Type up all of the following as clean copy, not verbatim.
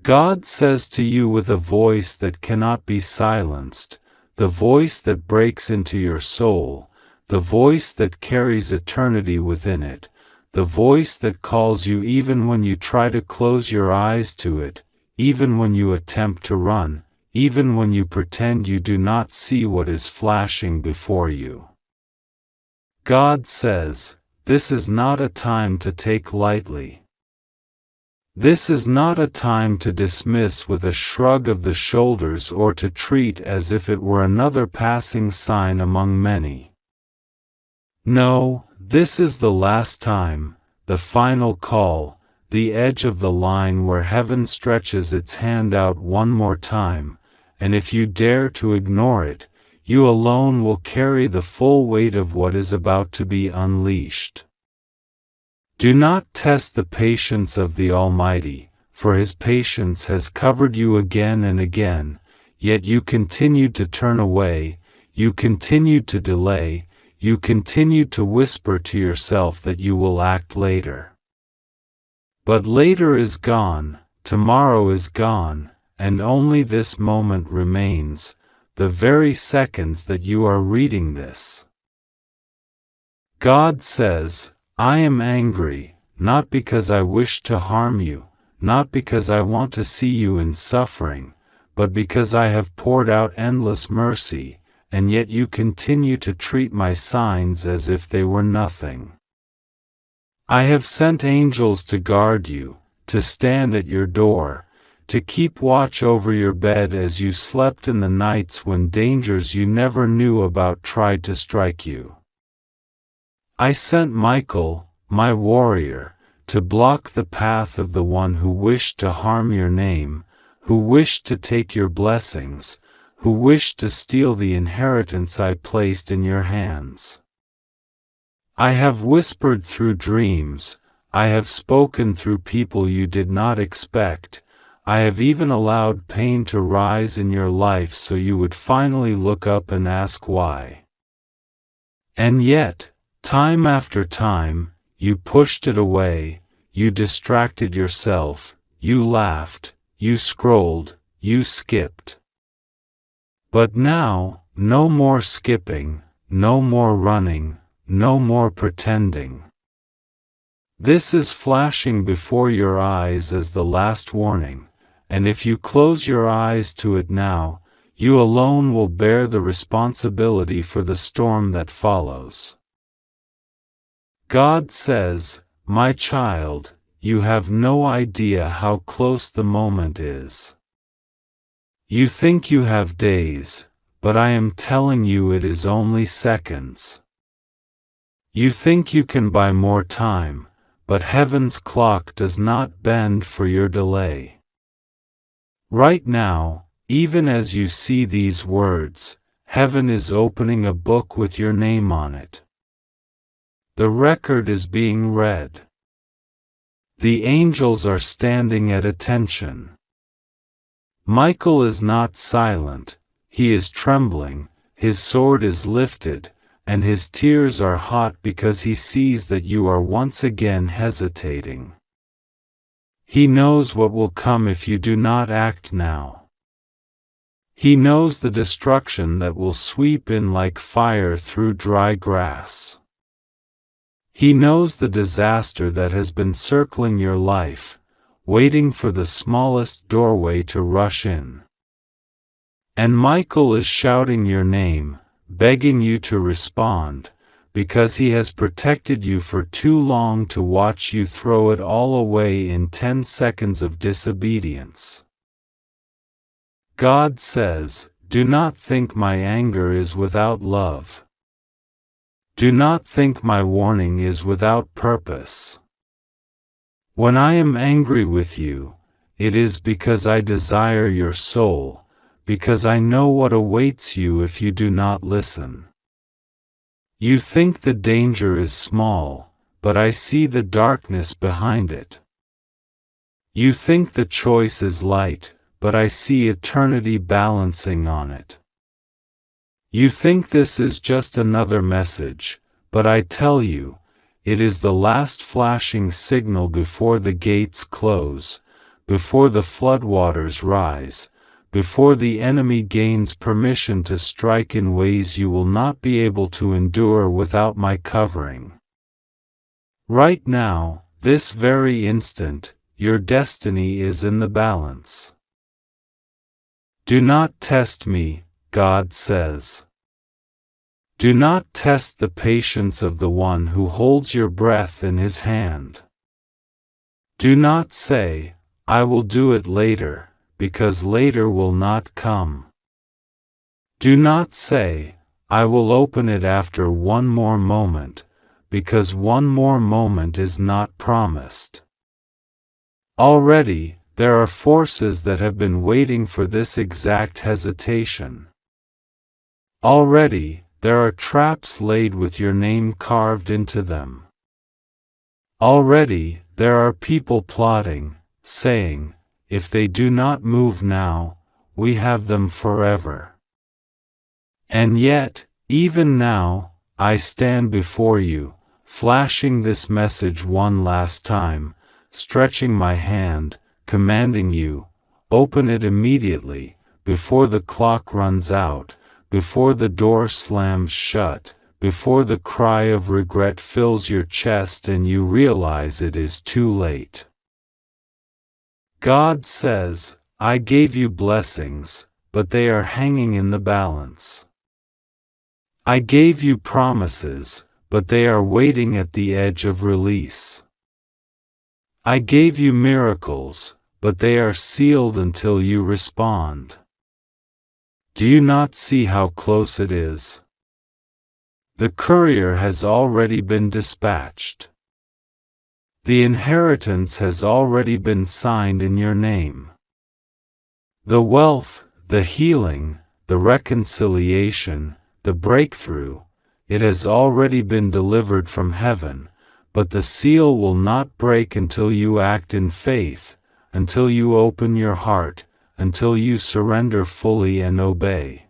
God says to you with a voice that cannot be silenced, the voice that breaks into your soul, the voice that carries eternity within it, the voice that calls you even when you try to close your eyes to it, even when you attempt to run, even when you pretend you do not see what is flashing before you. God says, this is not a time to take lightly. This is not a time to dismiss with a shrug of the shoulders or to treat as if it were another passing sign among many. No, this is the last time, the final call, the edge of the line where heaven stretches its hand out one more time, and if you dare to ignore it, you alone will carry the full weight of what is about to be unleashed. Do not test the patience of the Almighty, for His patience has covered you again and again, yet you continued to turn away, you continued to delay, you continued to whisper to yourself that you will act later. But later is gone, tomorrow is gone, and only this moment remains, the very seconds that you are reading this. God says, I am angry, not because I wish to harm you, not because I want to see you in suffering, but because I have poured out endless mercy, and yet you continue to treat my signs as if they were nothing. I have sent angels to guard you, to stand at your door, to keep watch over your bed as you slept in the nights when dangers you never knew about tried to strike you. I sent Michael, my warrior, to block the path of the one who wished to harm your name, who wished to take your blessings, who wished to steal the inheritance I placed in your hands. I have whispered through dreams, I have spoken through people you did not expect, I have even allowed pain to rise in your life so you would finally look up and ask why. And yet, time after time, you pushed it away, you distracted yourself, you laughed, you scrolled, you skipped. But now, no more skipping, no more running, no more pretending. This is flashing before your eyes as the last warning, and if you close your eyes to it now, you alone will bear the responsibility for the storm that follows. God says, my child, you have no idea how close the moment is. You think you have days, but I am telling you it is only seconds. You think you can buy more time, but heaven's clock does not bend for your delay. Right now, even as you see these words, heaven is opening a book with your name on it. The record is being read. The angels are standing at attention. Michael is not silent, he is trembling, his sword is lifted, and his tears are hot because he sees that you are once again hesitating. He knows what will come if you do not act now. He knows the destruction that will sweep in like fire through dry grass. He knows the disaster that has been circling your life, waiting for the smallest doorway to rush in. And Michael is shouting your name, begging you to respond, because he has protected you for too long to watch you throw it all away in 10 seconds of disobedience. God says, do not think my anger is without love. Do not think my warning is without purpose. When I am angry with you, it is because I desire your soul, because I know what awaits you if you do not listen. You think the danger is small, but I see the darkness behind it. You think the choice is light, but I see eternity balancing on it. You think this is just another message, but I tell you, it is the last flashing signal before the gates close, before the floodwaters rise, before the enemy gains permission to strike in ways you will not be able to endure without my covering. Right now, this very instant, your destiny is in the balance. Do not test me, God says. Do not test the patience of the one who holds your breath in his hand. Do not say, I will do it later, because later will not come. Do not say, I will open it after one more moment, because one more moment is not promised. Already, there are forces that have been waiting for this exact hesitation. Already, there are traps laid with your name carved into them. Already, there are people plotting, saying, if they do not move now, we have them forever. And yet, even now, I stand before you, flashing this message one last time, stretching my hand, commanding you, open it immediately, before the clock runs out, before the door slams shut, before the cry of regret fills your chest and you realize it is too late. God says, I gave you blessings, but they are hanging in the balance. I gave you promises, but they are waiting at the edge of release. I gave you miracles, but they are sealed until you respond. Do you not see how close it is? The courier has already been dispatched. The inheritance has already been signed in your name. The wealth, the healing, the reconciliation, the breakthrough, it has already been delivered from heaven, but the seal will not break until you act in faith, until you open your heart, until you surrender fully and obey.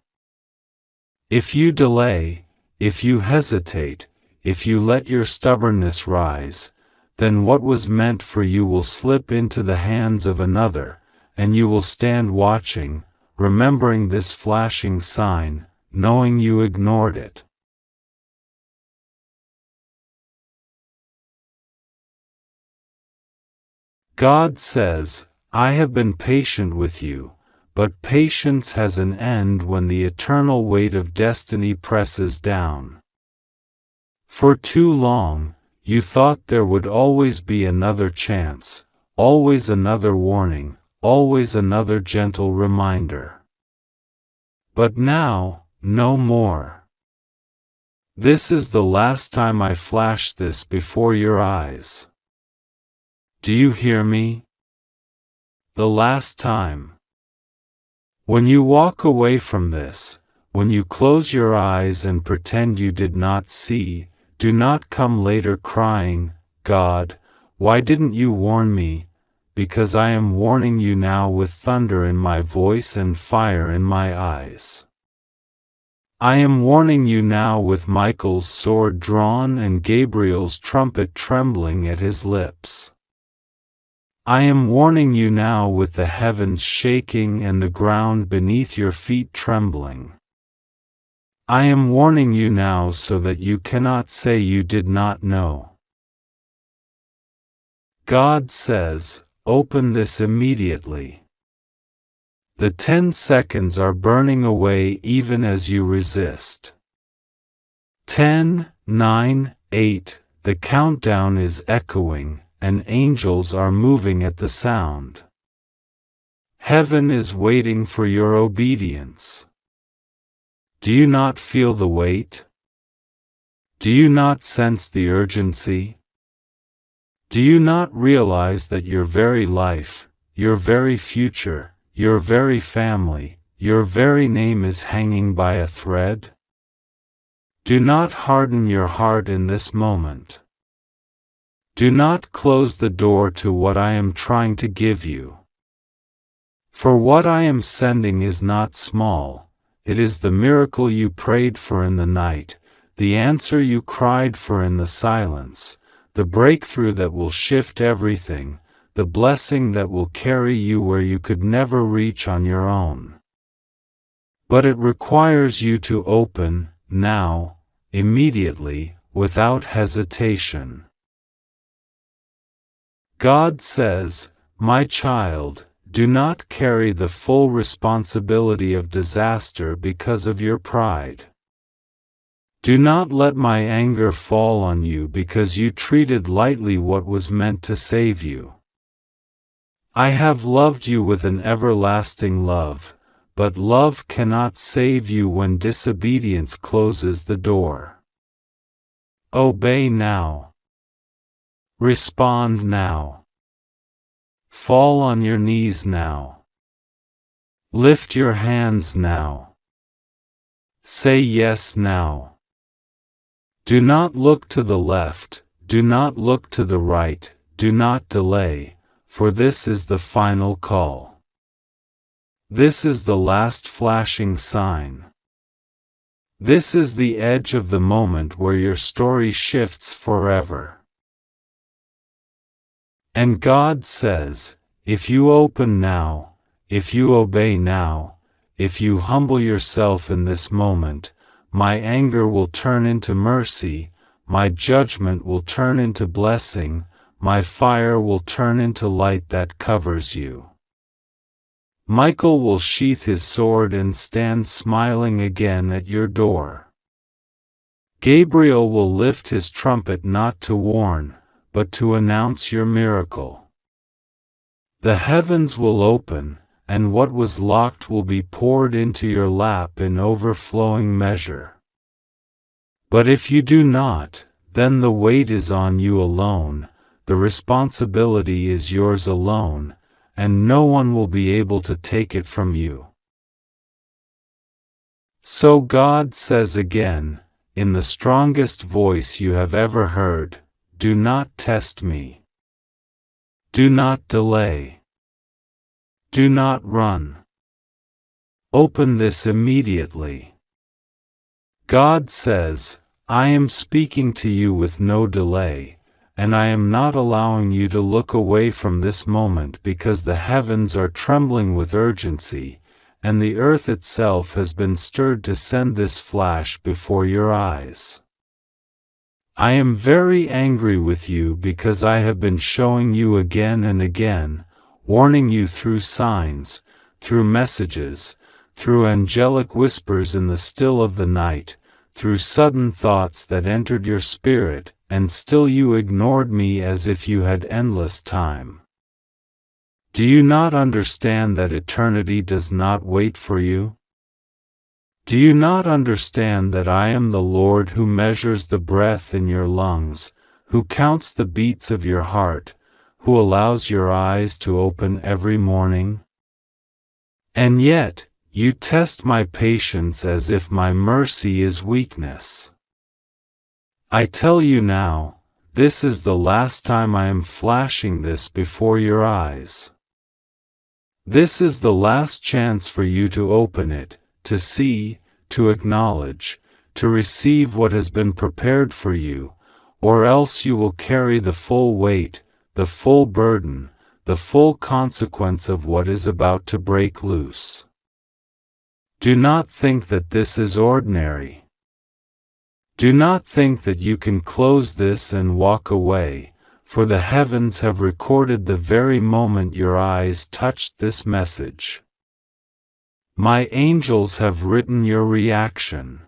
If you delay, if you hesitate, if you let your stubbornness rise, then what was meant for you will slip into the hands of another, and you will stand watching, remembering this flashing sign, knowing you ignored it. God says, I have been patient with you, but patience has an end when the eternal weight of destiny presses down. For too long, you thought there would always be another chance, always another warning, always another gentle reminder. But now, no more. This is the last time I flash this before your eyes. Do you hear me? The last time. When you walk away from this, when you close your eyes and pretend you did not see, do not come later crying, God, why didn't you warn me? Because I am warning you now with thunder in my voice and fire in my eyes. I am warning you now with Michael's sword drawn and Gabriel's trumpet trembling at his lips. I am warning you now with the heavens shaking and the ground beneath your feet trembling. I am warning you now so that you cannot say you did not know. God says, open this immediately. The 10 seconds are burning away even as you resist. 10, 9, 8, the countdown is echoing, and angels are moving at the sound. Heaven is waiting for your obedience. Do you not feel the weight? Do you not sense the urgency? Do you not realize that your very life, your very future, your very family, your very name is hanging by a thread? Do not harden your heart in this moment. Do not close the door to what I am trying to give you. For what I am sending is not small, it is the miracle you prayed for in the night, the answer you cried for in the silence, the breakthrough that will shift everything, the blessing that will carry you where you could never reach on your own. But it requires you to open, now, immediately, without hesitation. God says, "My child, do not carry the full responsibility of disaster because of your pride. Do not let my anger fall on you because you treated lightly what was meant to save you. I have loved you with an everlasting love, but love cannot save you when disobedience closes the door. Obey now. Respond now. Fall on your knees now. Lift your hands now. Say yes now. Do not look to the left, do not look to the right, do not delay, for this is the final call. This is the last flashing sign. This is the edge of the moment where your story shifts forever. And God says, if you open now, if you obey now, if you humble yourself in this moment, my anger will turn into mercy, my judgment will turn into blessing, my fire will turn into light that covers you. Michael will sheath his sword and stand smiling again at your door. Gabriel will lift his trumpet not to warn, but to announce your miracle. The heavens will open, and what was locked will be poured into your lap in overflowing measure. But if you do not, then the weight is on you alone, the responsibility is yours alone, and no one will be able to take it from you. So God says again, in the strongest voice you have ever heard, do not test me. Do not delay. Do not run. Open this immediately. God says, I am speaking to you with no delay, and I am not allowing you to look away from this moment because the heavens are trembling with urgency, and the earth itself has been stirred to send this flash before your eyes. I am very angry with you because I have been showing you again and again, warning you through signs, through messages, through angelic whispers in the still of the night, through sudden thoughts that entered your spirit, and still you ignored me as if you had endless time. Do you not understand that eternity does not wait for you? Do you not understand that I am the Lord who measures the breath in your lungs, who counts the beats of your heart, who allows your eyes to open every morning? And yet, you test my patience as if my mercy is weakness. I tell you now, this is the last time I am flashing this before your eyes. This is the last chance for you to open it, to see, to acknowledge, to receive what has been prepared for you, or else you will carry the full weight, the full burden, the full consequence of what is about to break loose. Do not think that this is ordinary. Do not think that you can close this and walk away, for the heavens have recorded the very moment your eyes touched this message. My angels have written your reaction.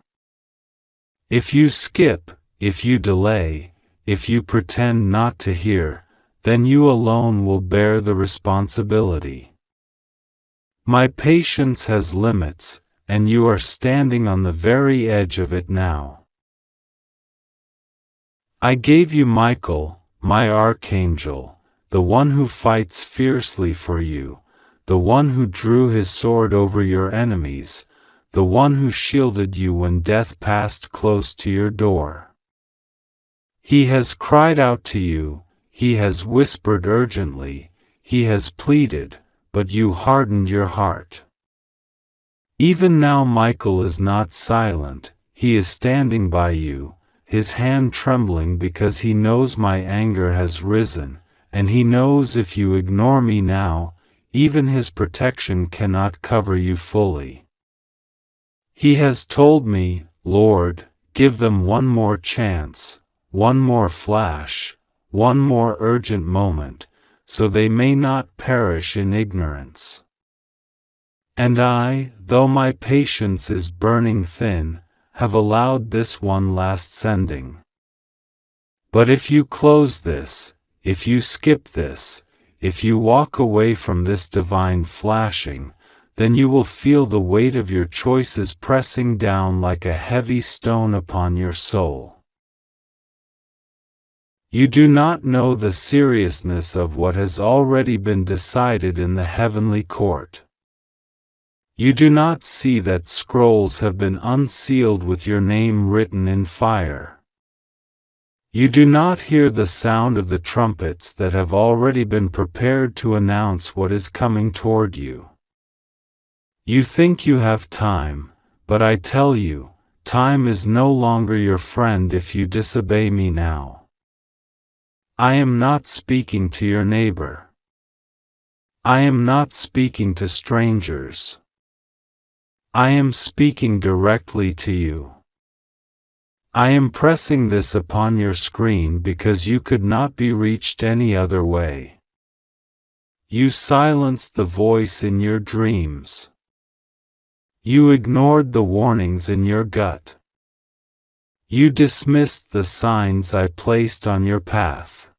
If you skip, if you delay, if you pretend not to hear, then you alone will bear the responsibility. My patience has limits, and you are standing on the very edge of it now. I gave you Michael, my archangel, the one who fights fiercely for you, the one who drew his sword over your enemies, the one who shielded you when death passed close to your door. He has cried out to you, he has whispered urgently, he has pleaded, but you hardened your heart. Even now Michael is not silent, he is standing by you, his hand trembling because he knows my anger has risen, and He knows if you ignore me now, even His protection cannot cover you fully. He has told me, Lord, give them one more chance, one more flash, one more urgent moment, so they may not perish in ignorance. And I, though my patience is burning thin, have allowed this one last sending. But if you close this, if you skip this, if you walk away from this divine flashing, then you will feel the weight of your choices pressing down like a heavy stone upon your soul. You do not know the seriousness of what has already been decided in the heavenly court. You do not see that scrolls have been unsealed with your name written in fire. You do not hear the sound of the trumpets that have already been prepared to announce what is coming toward you. You think you have time, but I tell you, time is no longer your friend if you disobey me now. I am not speaking to your neighbor. I am not speaking to strangers. I am speaking directly to you. I am pressing this upon your screen because you could not be reached any other way. You silenced the voice in your dreams. You ignored the warnings in your gut. You dismissed the signs I placed on your path.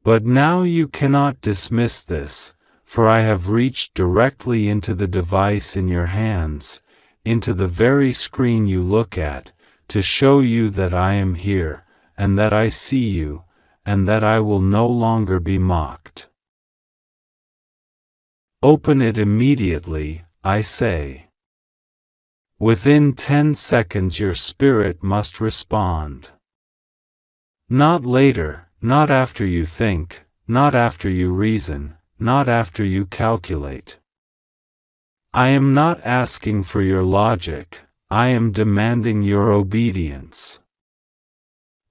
But now you cannot dismiss this, for I have reached directly into the device in your hands, into the very screen you look at, to show you that I am here, and that I see you, and that I will no longer be mocked. Open it immediately, I say. Within 10 seconds your spirit must respond. Not later, not after you think, not after you reason, not after you calculate. I am not asking for your logic, I am demanding your obedience.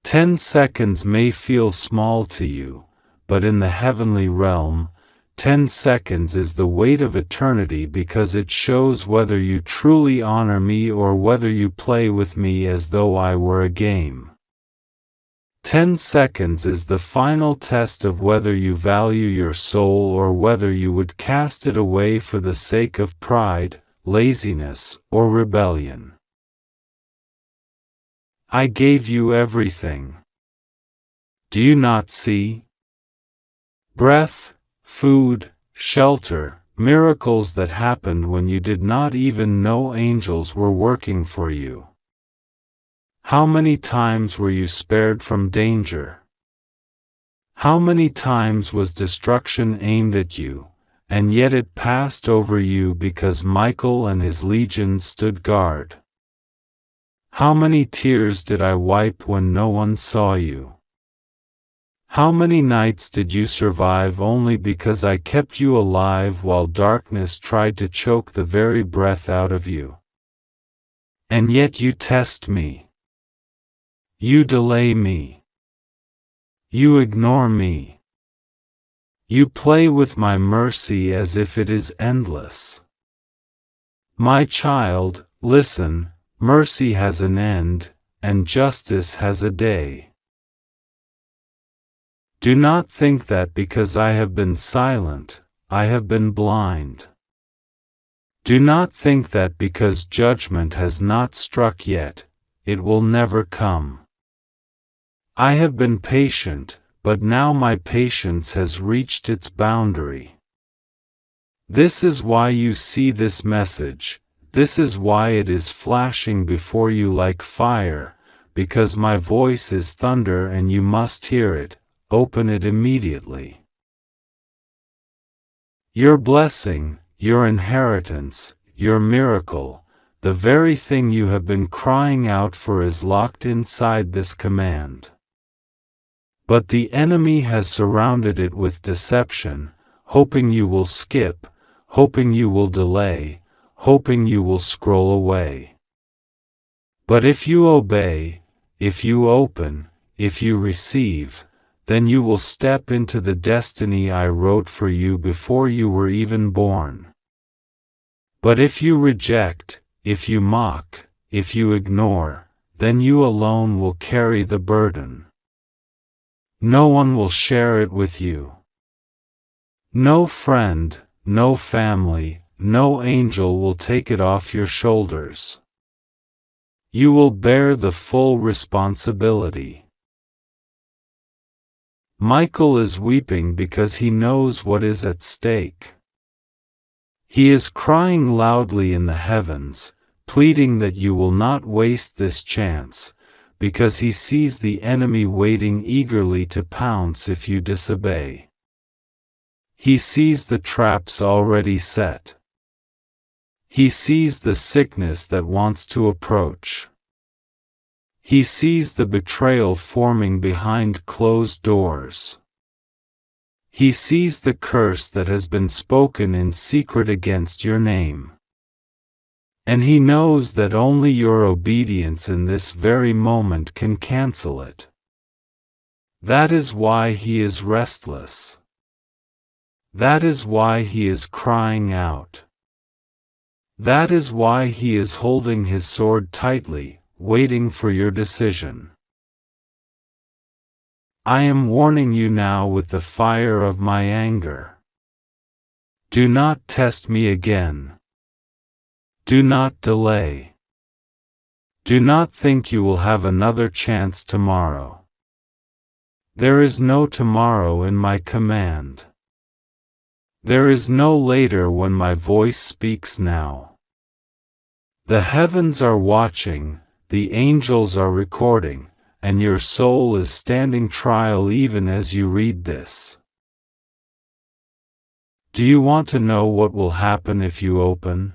10 seconds may feel small to you, but in the heavenly realm, 10 seconds is the weight of eternity because it shows whether you truly honor me or whether you play with me as though I were a game. 10 seconds is the final test of whether you value your soul or whether you would cast it away for the sake of pride, laziness, or rebellion. I gave you everything. Do you not see? Breath, food, shelter, miracles that happened when you did not even know angels were working for you. How many times were you spared from danger? How many times was destruction aimed at you, and yet it passed over you because Michael and his legions stood guard? How many tears did I wipe when no one saw you? How many nights did you survive only because I kept you alive while darkness tried to choke the very breath out of you? And yet you test me. You delay me. You ignore me. You play with my mercy as if it is endless. My child, listen, mercy has an end, and justice has a day. Do not think that because I have been silent, I have been blind. Do not think that because judgment has not struck yet, it will never come. I have been patient, but now my patience has reached its boundary. This is why you see this message, this is why it is flashing before you like fire, because my voice is thunder and you must hear it, open it immediately. Your blessing, your inheritance, your miracle, the very thing you have been crying out for is locked inside this command. But the enemy has surrounded it with deception, hoping you will skip, hoping you will delay, hoping you will scroll away. But if you obey, if you open, if you receive, then you will step into the destiny I wrote for you before you were even born. But if you reject, if you mock, if you ignore, then you alone will carry the burden. No one will share it with you. No friend, no family, no angel will take it off your shoulders. You will bear the full responsibility. Michael is weeping because he knows what is at stake. He is crying loudly in the heavens, pleading that you will not waste this chance, because he sees the enemy waiting eagerly to pounce if you disobey. He sees the traps already set. He sees the sickness that wants to approach. He sees the betrayal forming behind closed doors. He sees the curse that has been spoken in secret against your name. And he knows that only your obedience in this very moment can cancel it. That is why he is restless. That is why he is crying out. That is why he is holding his sword tightly, waiting for your decision. I am warning you now with the fire of my anger. Do not test me again. Do not delay. Do not think you will have another chance tomorrow. There is no tomorrow in my command. There is no later when my voice speaks now. The heavens are watching, the angels are recording, and your soul is standing trial even as you read this. Do you want to know what will happen if you open?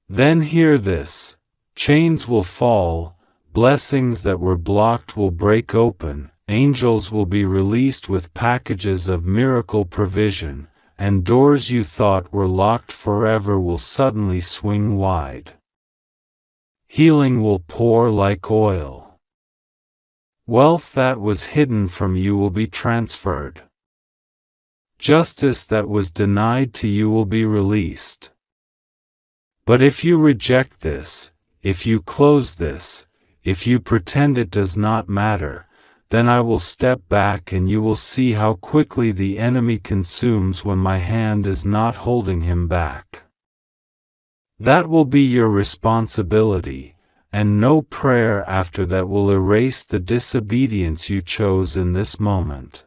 Then hear this: chains will fall, blessings that were blocked will break open, angels will be released with packages of miracle provision, and doors you thought were locked forever will suddenly swing wide. Healing will pour like oil. Wealth that was hidden from you will be transferred. Justice that was denied to you will be released. But if you reject this, if you close this, if you pretend it does not matter, then I will step back and you will see how quickly the enemy consumes when my hand is not holding him back. That will be your responsibility, and no prayer after that will erase the disobedience you chose in this moment.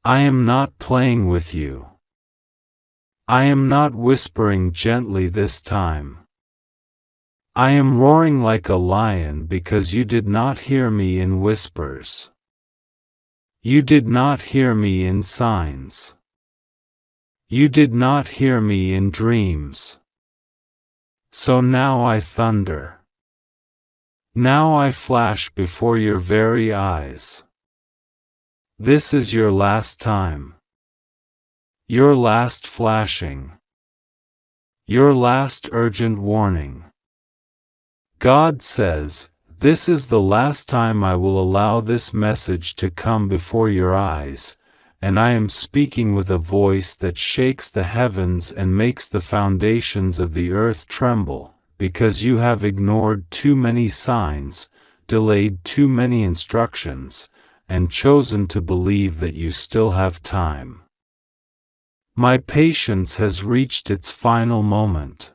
I am not playing with you. I am not whispering gently this time. I am roaring like a lion because you did not hear me in whispers. You did not hear me in signs. You did not hear me in dreams. So now I thunder. Now I flash before your very eyes. This is your last time. Your last flashing. Your last urgent warning. God says, this is the last time I will allow this message to come before your eyes, and I am speaking with a voice that shakes the heavens and makes the foundations of the earth tremble, because you have ignored too many signs, delayed too many instructions, and chosen to believe that you still have time. My patience has reached its final moment.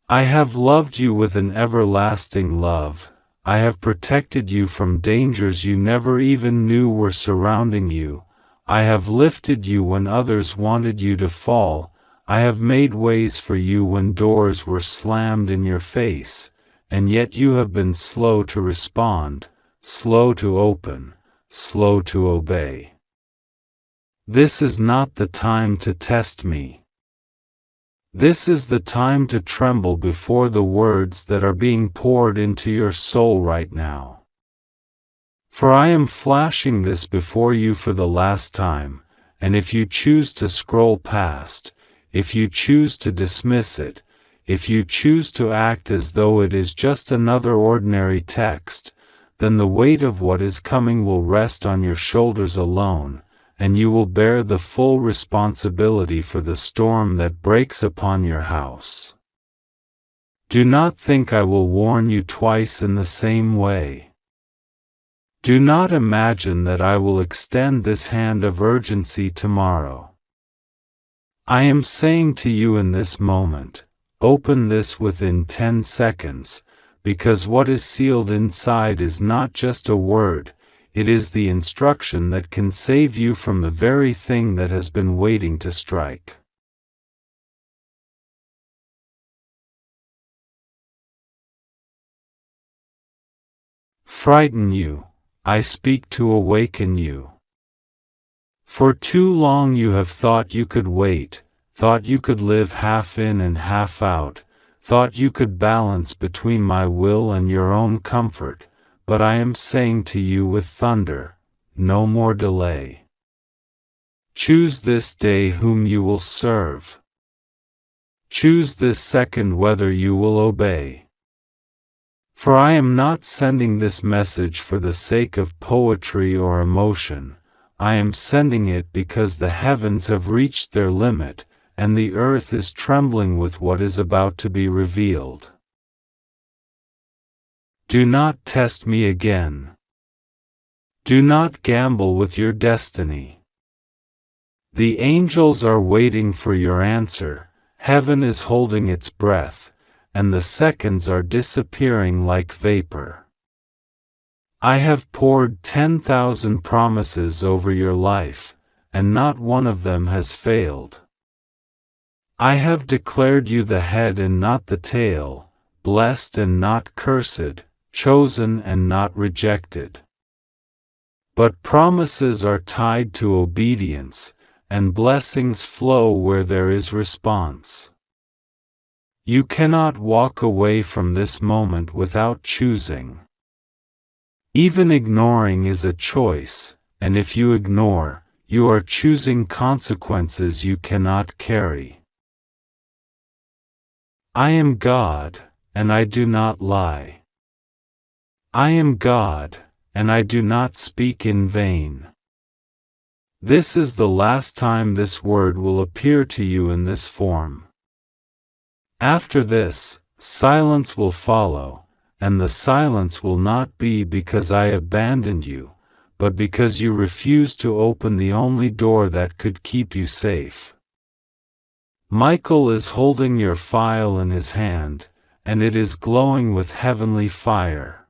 I have loved you with an everlasting love. I have protected you from dangers you never even knew were surrounding you. I have lifted you when others wanted you to fall. I have made ways for you when doors were slammed in your face, and yet you have been slow to respond, slow to open, slow to obey. This is not the time to test me. This is the time to tremble before the words that are being poured into your soul right now. For I am flashing this before you for the last time, and if you choose to scroll past, if you choose to dismiss it, if you choose to act as though it is just another ordinary text, then the weight of what is coming will rest on your shoulders alone, and you will bear the full responsibility for the storm that breaks upon your house. Do not think I will warn you twice in the same way. Do not imagine that I will extend this hand of urgency tomorrow. I am saying to you in this moment, open this within 10 seconds, because what is sealed inside is not just a word, it is the instruction that can save you from the very thing that has been waiting to strike. Frighten you, I speak to awaken you. For too long you have thought you could wait, thought you could live half in and half out, thought you could balance between my will and your own comfort, but I am saying to you with thunder, no more delay. Choose this day whom you will serve. Choose this second whether you will obey. For I am not sending this message for the sake of poetry or emotion, I am sending it because the heavens have reached their limit, and the earth is trembling with what is about to be revealed. Do not test me again. Do not gamble with your destiny. The angels are waiting for your answer, heaven is holding its breath, and the seconds are disappearing like vapor. I have poured 10,000 promises over your life, and not one of them has failed. I have declared you the head and not the tail, blessed and not cursed, chosen and not rejected. But promises are tied to obedience, and blessings flow where there is response. You cannot walk away from this moment without choosing. Even ignoring is a choice, and if you ignore, you are choosing consequences you cannot carry. I am God, and I do not lie. I am God, and I do not speak in vain. This is the last time this word will appear to you in this form. After this, silence will follow, and the silence will not be because I abandoned you, but because you refused to open the only door that could keep you safe. Michael is holding your file in his hand, and it is glowing with heavenly fire.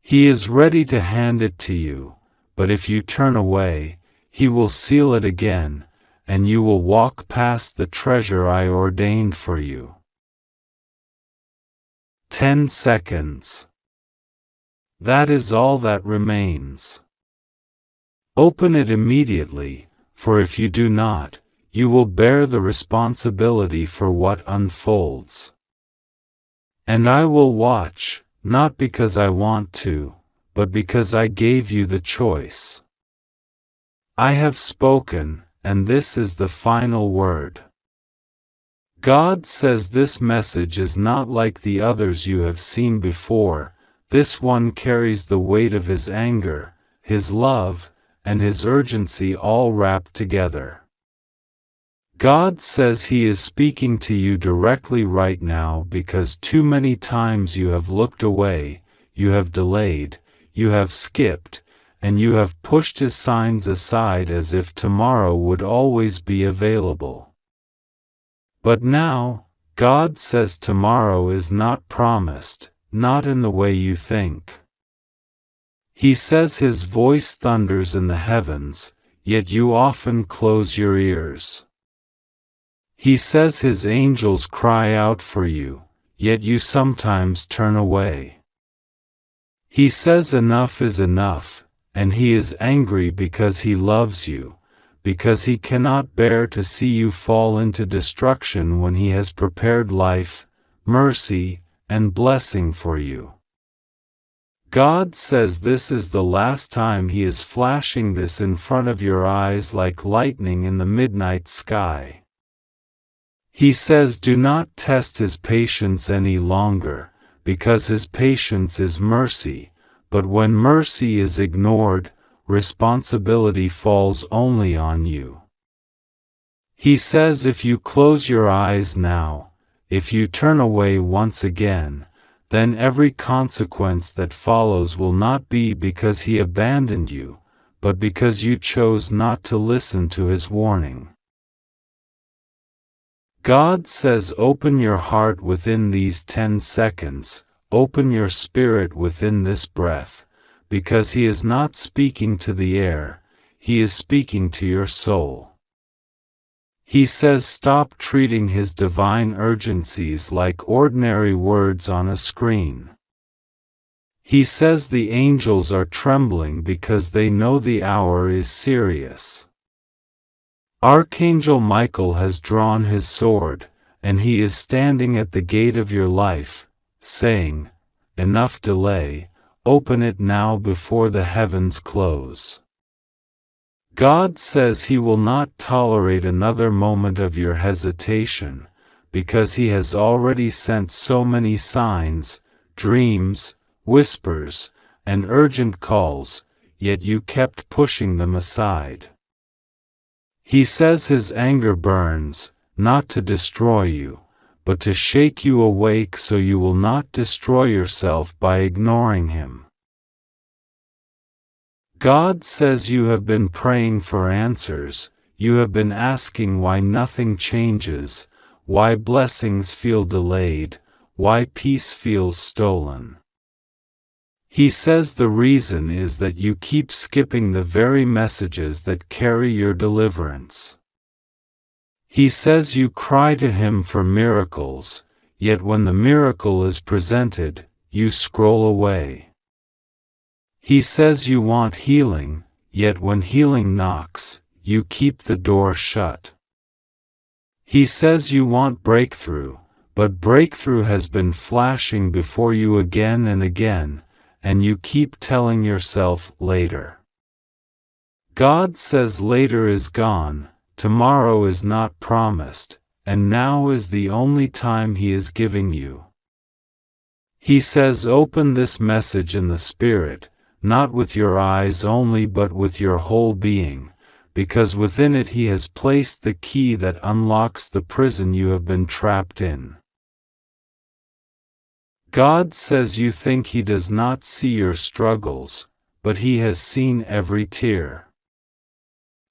He is ready to hand it to you, but if you turn away, he will seal it again, and you will walk past the treasure I ordained for you. 10 seconds. That is all that remains. Open it immediately, for if you do not, you will bear the responsibility for what unfolds. And I will watch, not because I want to, but because I gave you the choice. I have spoken, and this is the final word. God says this message is not like the others you have seen before, this one carries the weight of His anger, His love, and His urgency all wrapped together. God says He is speaking to you directly right now because too many times you have looked away, you have delayed, you have skipped, and you have pushed His signs aside as if tomorrow would always be available. But now, God says tomorrow is not promised, not in the way you think. He says His voice thunders in the heavens, yet you often close your ears. He says His angels cry out for you, yet you sometimes turn away. He says enough is enough, and He is angry because He loves you, because He cannot bear to see you fall into destruction when He has prepared life, mercy, and blessing for you. God says this is the last time He is flashing this in front of your eyes like lightning in the midnight sky. He says do not test His patience any longer, because His patience is mercy, but when mercy is ignored, responsibility falls only on you. He says if you close your eyes now, if you turn away once again, then every consequence that follows will not be because he abandoned you, but because you chose not to listen to his warning. God says open your heart within these 10 seconds, open your spirit within this breath, because he is not speaking to the air, he is speaking to your soul. He says stop treating his divine urgencies like ordinary words on a screen. He says the angels are trembling because they know the hour is serious. Archangel Michael has drawn his sword, and he is standing at the gate of your life, saying, "Enough delay, open it now before the heavens close." God says he will not tolerate another moment of your hesitation, because he has already sent so many signs, dreams, whispers, and urgent calls, yet you kept pushing them aside. He says his anger burns, not to destroy you, but to shake you awake so you will not destroy yourself by ignoring him. God says you have been praying for answers, you have been asking why nothing changes, why blessings feel delayed, why peace feels stolen. He says the reason is that you keep skipping the very messages that carry your deliverance. He says you cry to him for miracles, yet when the miracle is presented, you scroll away. He says you want healing, yet when healing knocks, you keep the door shut. He says you want breakthrough, but breakthrough has been flashing before you again and again, and you keep telling yourself later. God says later is gone, tomorrow is not promised, and now is the only time he is giving you. He says open this message in the Spirit, not with your eyes only but with your whole being, because within it he has placed the key that unlocks the prison you have been trapped in. God says you think he does not see your struggles, but he has seen every tear.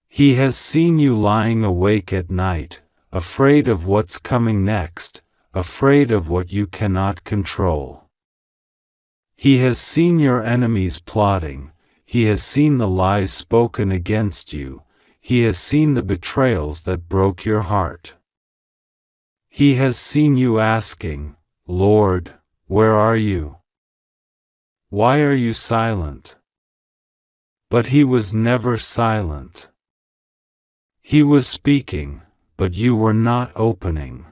He has seen you lying awake at night, afraid of what's coming next, afraid of what you cannot control. He has seen your enemies plotting, he has seen the lies spoken against you, he has seen the betrayals that broke your heart. He has seen you asking, "Lord, where are you? Why are you silent?" But he was never silent. He was speaking, but you were not opening.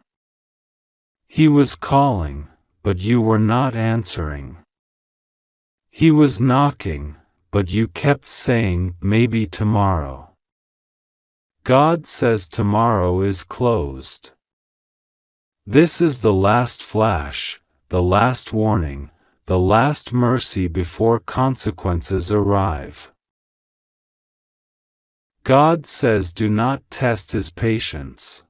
He was calling, but you were not answering. He was knocking, but you kept saying, "Maybe tomorrow." God says tomorrow is closed. This is the last flash, the last warning, the last mercy before consequences arrive. God says do not test his patience.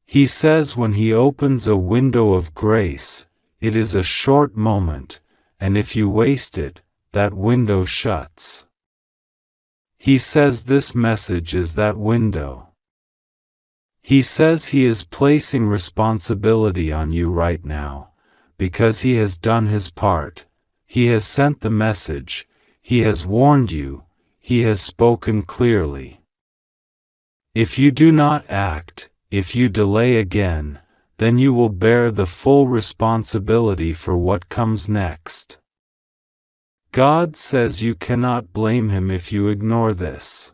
He says when he opens a window of grace, it is a short moment, and if you waste it, that window shuts. He says this message is that window. He says he is placing responsibility on you right now, because he has done his part, he has sent the message, he has warned you, he has spoken clearly. If you do not act, if you delay again, then you will bear the full responsibility for what comes next. God says you cannot blame him if you ignore this.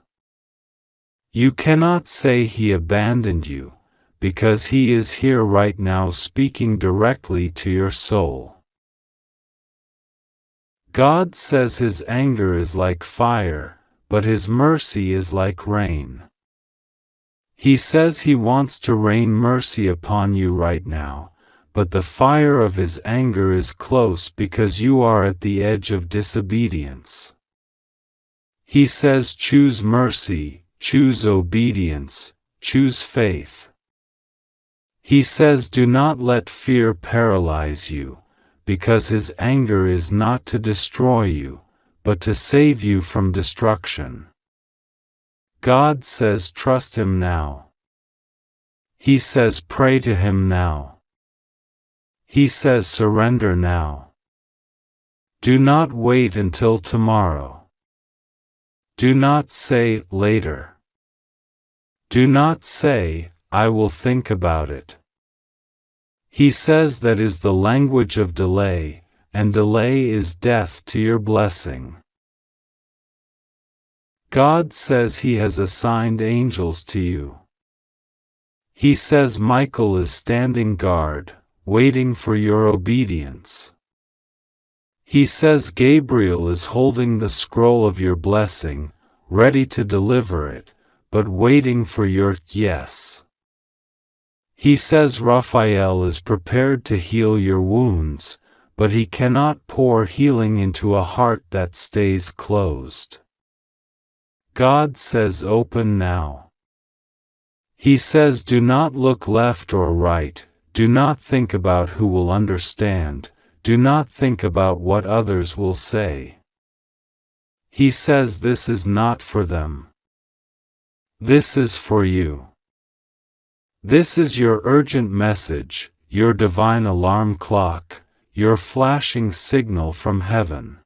You cannot say he abandoned you, because he is here right now speaking directly to your soul. God says his anger is like fire, but his mercy is like rain. He says he wants to rain mercy upon you right now, but the fire of his anger is close because you are at the edge of disobedience. He says, choose mercy, choose obedience, choose faith. He says, do not let fear paralyze you, because his anger is not to destroy you, but to save you from destruction. God says, trust him now. He says, pray to him now. He says, surrender now. Do not wait until tomorrow. Do not say, later. Do not say, I will think about it. He says that is the language of delay, and delay is death to your blessing. God says he has assigned angels to you. He says Michael is standing guard, waiting for your obedience. He says Gabriel is holding the scroll of your blessing, ready to deliver it, but waiting for your yes. He says Raphael is prepared to heal your wounds, but he cannot pour healing into a heart that stays closed. God says, open now. He says, do not look left or right, do not think about who will understand, do not think about what others will say. He says this is not for them. This is for you. This is your urgent message, your divine alarm clock, your flashing signal from heaven.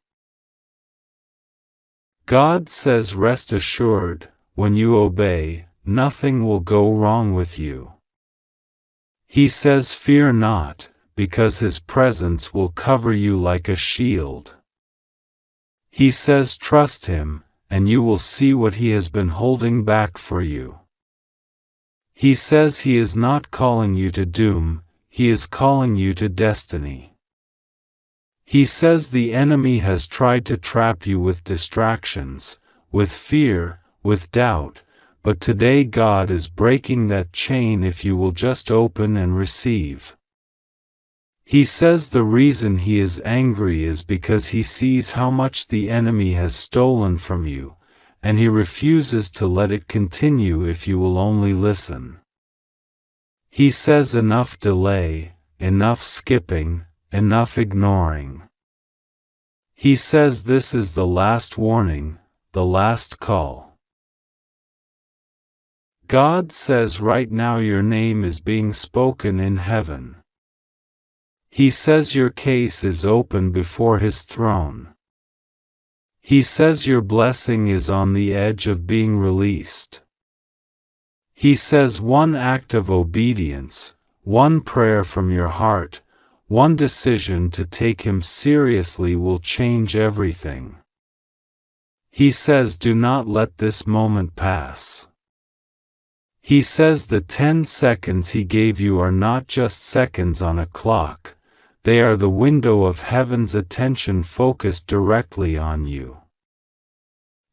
God says, rest assured, when you obey, nothing will go wrong with you. He says, fear not, because his presence will cover you like a shield. He says, trust him, and you will see what he has been holding back for you. He says he is not calling you to doom, he is calling you to destiny. He says the enemy has tried to trap you with distractions, with fear, with doubt, but today God is breaking that chain if you will just open and receive. He says the reason he is angry is because he sees how much the enemy has stolen from you, and he refuses to let it continue if you will only listen. He says enough delay, enough skipping, enough ignoring. He says this is the last warning, the last call. God says right now your name is being spoken in heaven. He says your case is open before his throne. He says your blessing is on the edge of being released. He says one act of obedience, one prayer from your heart, one decision to take him seriously will change everything. He says do not let this moment pass. He says the 10 seconds he gave you are not just seconds on a clock, they are the window of heaven's attention focused directly on you.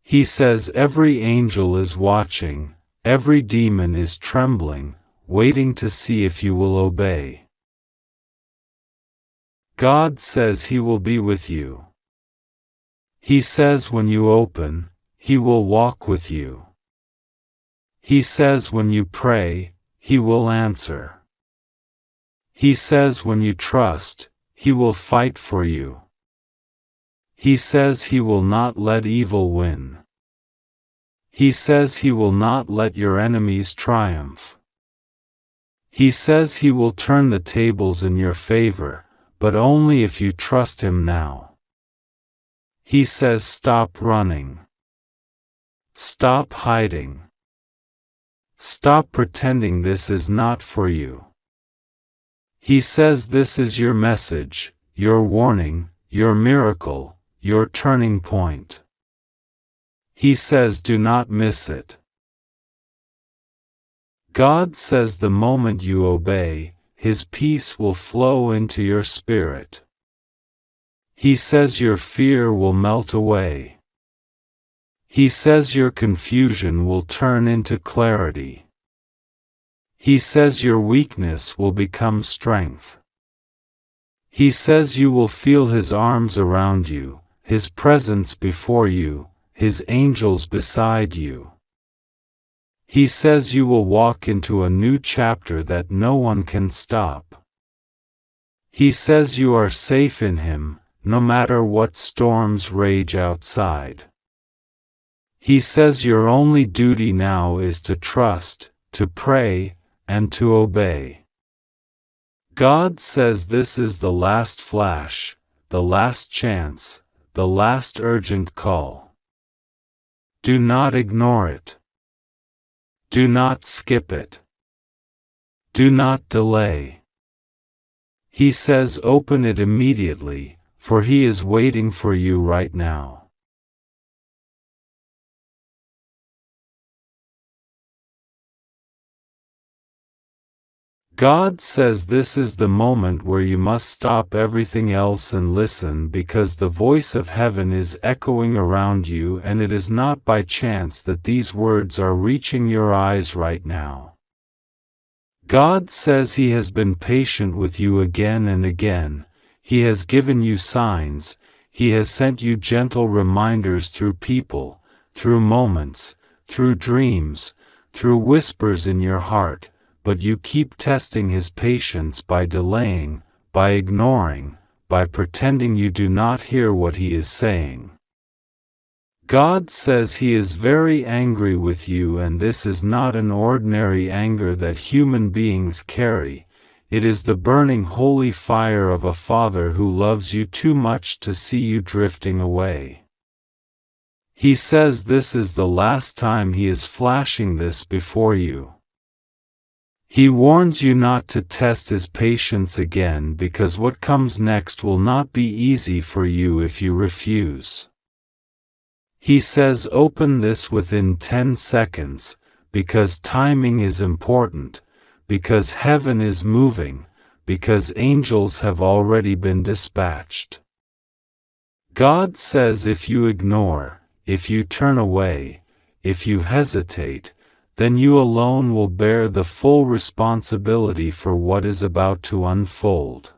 He says every angel is watching, every demon is trembling, waiting to see if you will obey. God says he will be with you. He says when you open, he will walk with you. He says when you pray, he will answer. He says when you trust, he will fight for you. He says he will not let evil win. He says he will not let your enemies triumph. He says he will turn the tables in your favor, but only if you trust him now. He says stop running. Stop hiding. Stop pretending this is not for you. He says this is your message, your warning, your miracle, your turning point. He says do not miss it. God says the moment you obey, his peace will flow into your spirit. He says your fear will melt away. He says your confusion will turn into clarity. He says your weakness will become strength. He says you will feel His arms around you, His presence before you, His angels beside you. He says you will walk into a new chapter that no one can stop. He says you are safe in Him, no matter what storms rage outside. He says your only duty now is to trust, to pray, and to obey. God says this is the last flash, the last chance, the last urgent call. Do not ignore it. Do not skip it. Do not delay. He says open it immediately, for He is waiting for you right now. God says this is the moment where you must stop everything else and listen, because the voice of heaven is echoing around you, and it is not by chance that these words are reaching your eyes right now. God says He has been patient with you again and again. He has given you signs. He has sent you gentle reminders through people, through moments, through dreams, through whispers in your heart. But you keep testing His patience by delaying, by ignoring, by pretending you do not hear what He is saying. God says He is very angry with you, and this is not an ordinary anger that human beings carry. It is the burning holy fire of a Father who loves you too much to see you drifting away. He says this is the last time He is flashing this before you. He warns you not to test His patience again, because what comes next will not be easy for you if you refuse. He says open this within 10 seconds, because timing is important, because heaven is moving, because angels have already been dispatched. God says if you ignore, if you turn away, if you hesitate, then you alone will bear the full responsibility for what is about to unfold.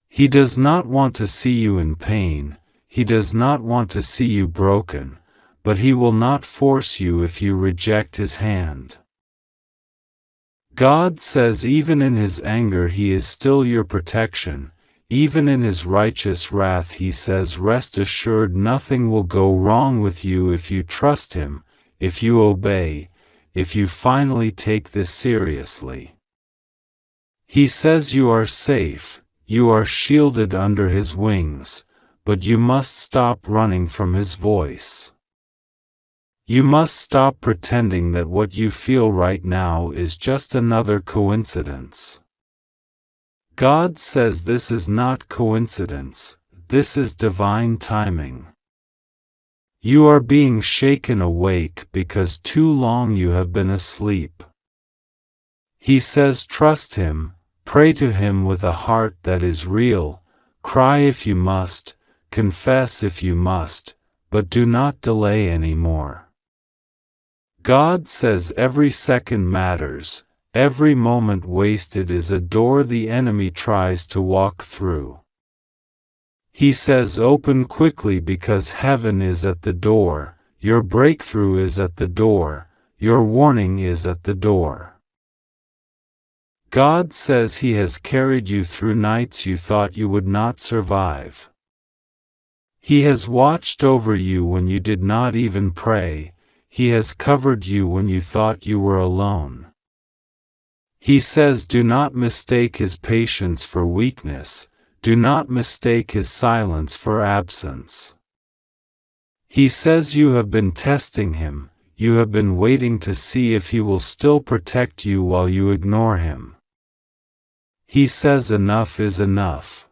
He does not want to see you in pain, He does not want to see you broken, but He will not force you if you reject His hand. God says even in His anger He is still your protection, even in His righteous wrath He says rest assured nothing will go wrong with you if you trust Him, if you obey, if you finally take this seriously. He says you are safe, you are shielded under His wings, but you must stop running from His voice. You must stop pretending that what you feel right now is just another coincidence. God says this is not coincidence, this is divine timing. You are being shaken awake because too long you have been asleep. He says trust Him, pray to Him with a heart that is real, cry if you must, confess if you must, but do not delay anymore. God says every second matters, every moment wasted is a door the enemy tries to walk through. He says open quickly because heaven is at the door, your breakthrough is at the door, your warning is at the door. God says He has carried you through nights you thought you would not survive. He has watched over you when you did not even pray, He has covered you when you thought you were alone. He says do not mistake His patience for weakness, do not mistake His silence for absence. He says you have been testing Him, you have been waiting to see if He will still protect you while you ignore Him. He says enough is enough.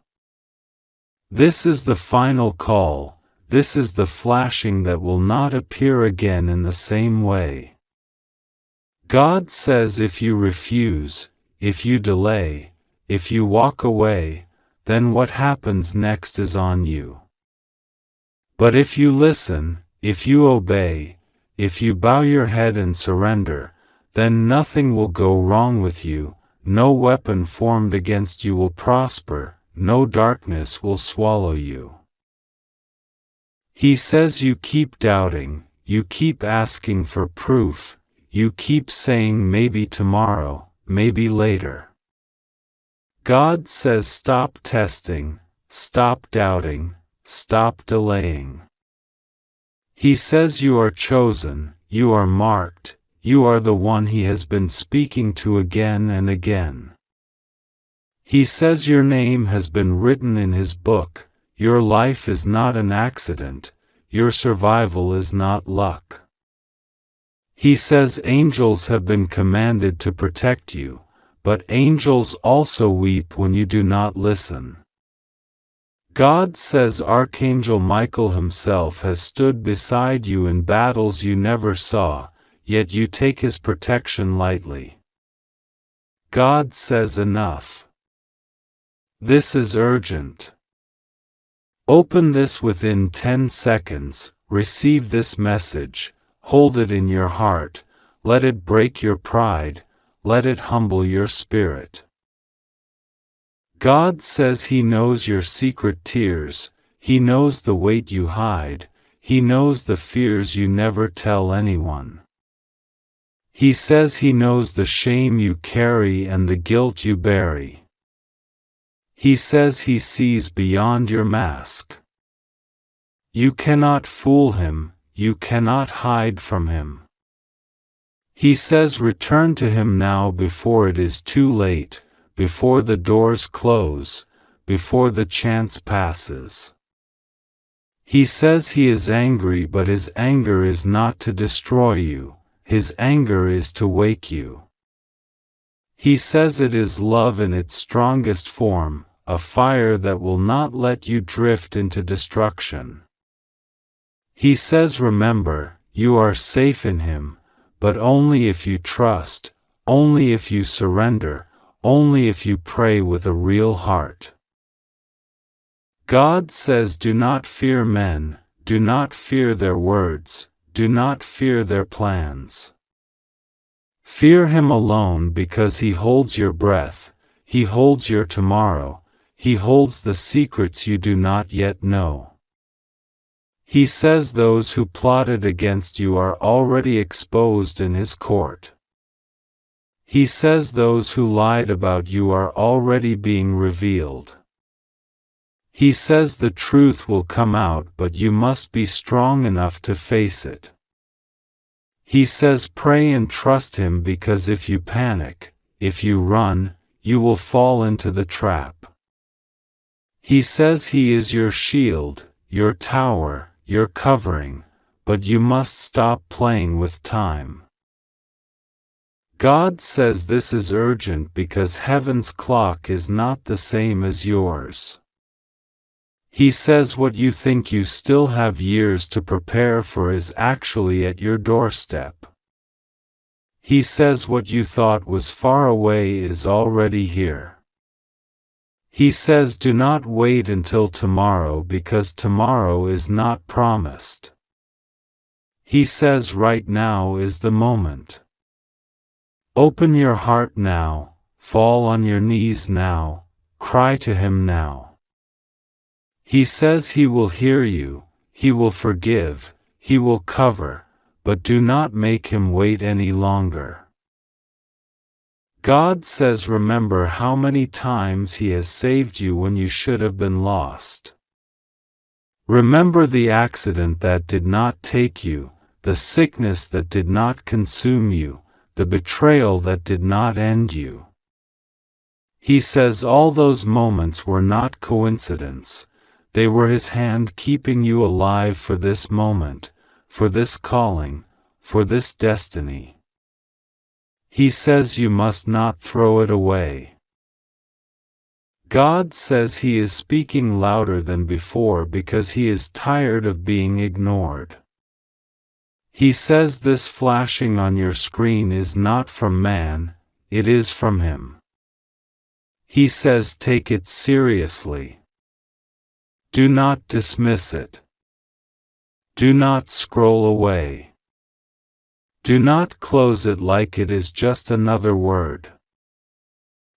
This is the final call, this is the flashing that will not appear again in the same way. God says if you refuse, if you delay, if you walk away, then what happens next is on you. But if you listen, if you obey, if you bow your head and surrender, then nothing will go wrong with you, no weapon formed against you will prosper, no darkness will swallow you. He says you keep doubting, you keep asking for proof, you keep saying maybe tomorrow, maybe later. God says stop testing, stop doubting, stop delaying. He says you are chosen, you are marked, you are the one He has been speaking to again and again. He says your name has been written in His book, your life is not an accident, your survival is not luck. He says angels have been commanded to protect you, but angels also weep when you do not listen. God says Archangel Michael himself has stood beside you in battles you never saw, yet you take his protection lightly. God says enough. This is urgent. Open this within 10 seconds, receive this message, hold it in your heart, let it break your pride, let it humble your spirit. God says He knows your secret tears, He knows the weight you hide, He knows the fears you never tell anyone. He says He knows the shame you carry and the guilt you bury. He says He sees beyond your mask. You cannot fool Him, you cannot hide from Him. He says return to Him now before it is too late, before the doors close, before the chance passes. He says He is angry, but His anger is not to destroy you, His anger is to wake you. He says it is love in its strongest form, a fire that will not let you drift into destruction. He says remember, you are safe in Him, but only if you trust, only if you surrender, only if you pray with a real heart. God says do not fear men, do not fear their words, do not fear their plans. Fear Him alone because He holds your breath, He holds your tomorrow, He holds the secrets you do not yet know. He says those who plotted against you are already exposed in His court. He says those who lied about you are already being revealed. He says the truth will come out, but you must be strong enough to face it. He says pray and trust Him because if you panic, if you run, you will fall into the trap. He says He is your shield, your tower, your covering, but you must stop playing with time. God says this is urgent because heaven's clock is not the same as yours. He says what you think you still have years to prepare for is actually at your doorstep. He says what you thought was far away is already here. He says do not wait until tomorrow because tomorrow is not promised. He says right now is the moment. Open your heart now, fall on your knees now, cry to Him now. He says He will hear you, He will forgive, He will cover, but do not make Him wait any longer. God says remember how many times He has saved you when you should have been lost. Remember the accident that did not take you, the sickness that did not consume you, the betrayal that did not end you. He says all those moments were not coincidence, they were His hand keeping you alive for this moment, for this calling, for this destiny. He says you must not throw it away. God says He is speaking louder than before because He is tired of being ignored. He says this flashing on your screen is not from man, it is from Him. He says take it seriously. Do not dismiss it. Do not scroll away. Do not close it like it is just another word.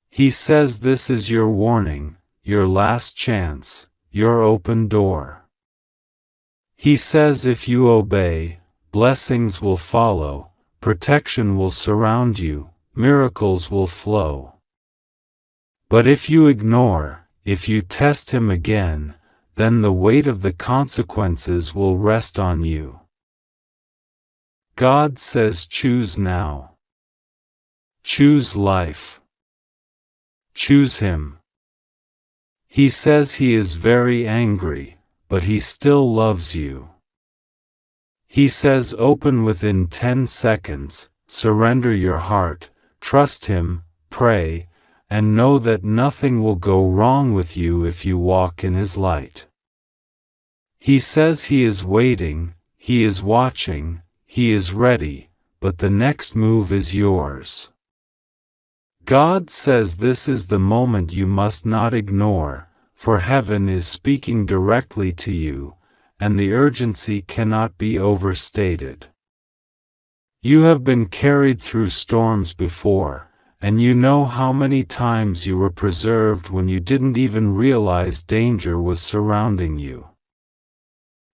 He says this is your warning, your last chance, your open door. He says if you obey, blessings will follow, protection will surround you, miracles will flow. But if you ignore, if you test him again, then the weight of the consequences will rest on you. God says choose now. Choose life. Choose him. He says he is very angry, but he still loves you. He says open within 10 seconds, surrender your heart, trust him, pray, and know that nothing will go wrong with you if you walk in his light. He says he is waiting, he is watching, he is ready, but the next move is yours. God says this is the moment you must not ignore, for heaven is speaking directly to you, and the urgency cannot be overstated. You have been carried through storms before, and you know how many times you were preserved when you didn't even realize danger was surrounding you.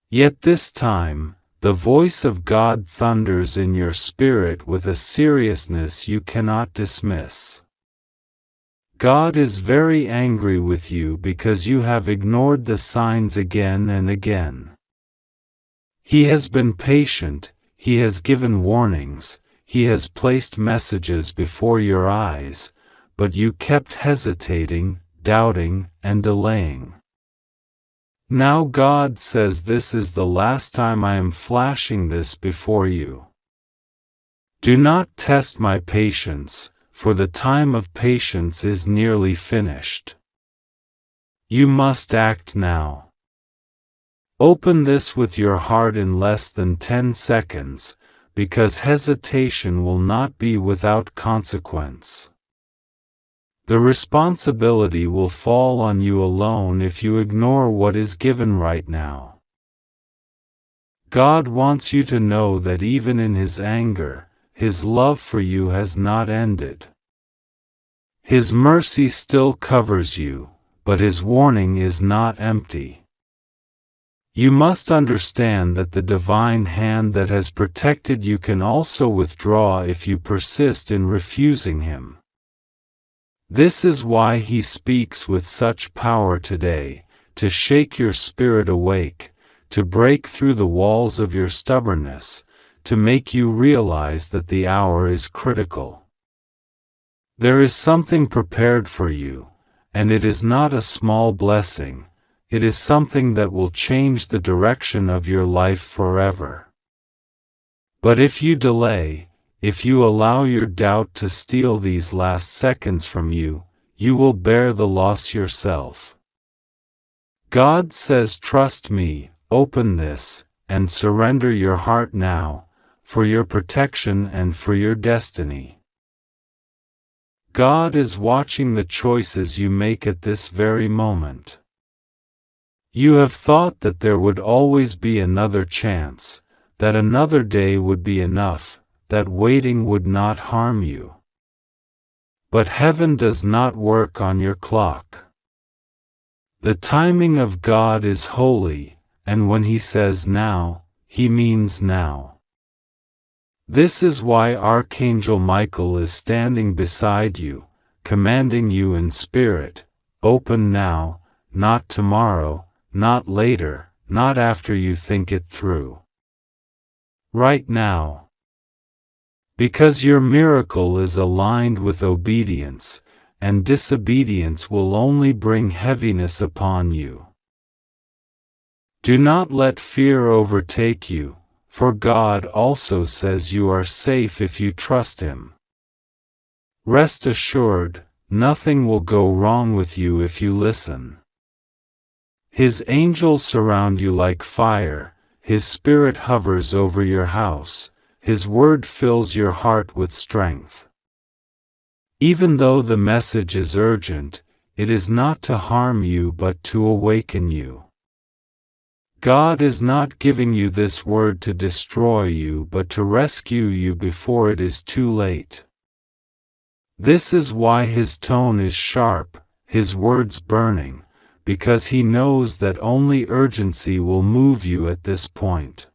Yet this time, the voice of God thunders in your spirit with a seriousness you cannot dismiss. God is very angry with you because you have ignored the signs again and again. He has been patient, he has given warnings, he has placed messages before your eyes, but you kept hesitating, doubting, and delaying. Now God says this is the last time I am flashing this before you. Do not test my patience, for the time of patience is nearly finished. You must act now. Open this with your heart in less than 10 seconds, because hesitation will not be without consequence. The responsibility will fall on you alone if you ignore what is given right now. God wants you to know that even in his anger, his love for you has not ended. His mercy still covers you, but his warning is not empty. You must understand that the divine hand that has protected you can also withdraw if you persist in refusing him. This is why he speaks with such power today, to shake your spirit awake, to break through the walls of your stubbornness, to make you realize that the hour is critical. There is something prepared for you, and it is not a small blessing, it is something that will change the direction of your life forever. But if you delay, if you allow your doubt to steal these last seconds from you, you will bear the loss yourself. God says trust me, open this, and surrender your heart now, for your protection and for your destiny. God is watching the choices you make at this very moment. You have thought that there would always be another chance, that another day would be enough, that waiting would not harm you. But heaven does not work on your clock. The timing of God is holy, and when he says now, he means now. This is why Archangel Michael is standing beside you, commanding you in spirit, open now, not tomorrow, not later, not after you think it through. Right now. Because your miracle is aligned with obedience, and disobedience will only bring heaviness upon you. Do not let fear overtake you, for God also says you are safe if you trust him. Rest assured, nothing will go wrong with you if you listen. His angels surround you like fire, his spirit hovers over your house, his word fills your heart with strength. Even though the message is urgent, it is not to harm you but to awaken you. God is not giving you this word to destroy you but to rescue you before it is too late. This is why his tone is sharp, his words burning, because he knows that only urgency will move you at this point.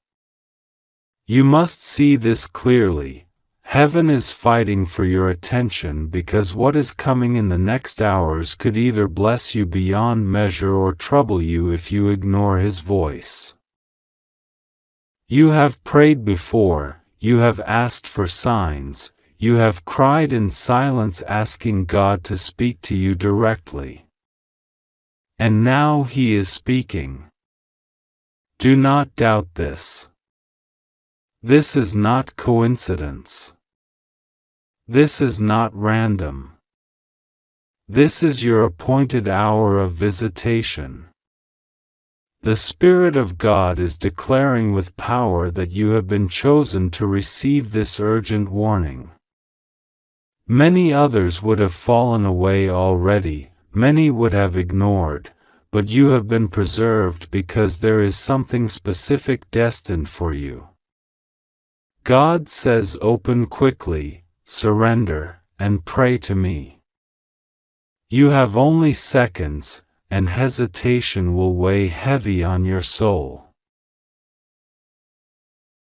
You must see this clearly. Heaven is fighting for your attention because what is coming in the next hours could either bless you beyond measure or trouble you if you ignore his voice. You have prayed before, you have asked for signs, you have cried in silence asking God to speak to you directly. And now he is speaking. Do not doubt this. This is not coincidence. This is not random. This is your appointed hour of visitation. The Spirit of God is declaring with power that you have been chosen to receive this urgent warning. Many others would have fallen away already, many would have ignored, but you have been preserved because there is something specific destined for you. God says, open quickly, surrender, and pray to me. You have only seconds, and hesitation will weigh heavy on your soul.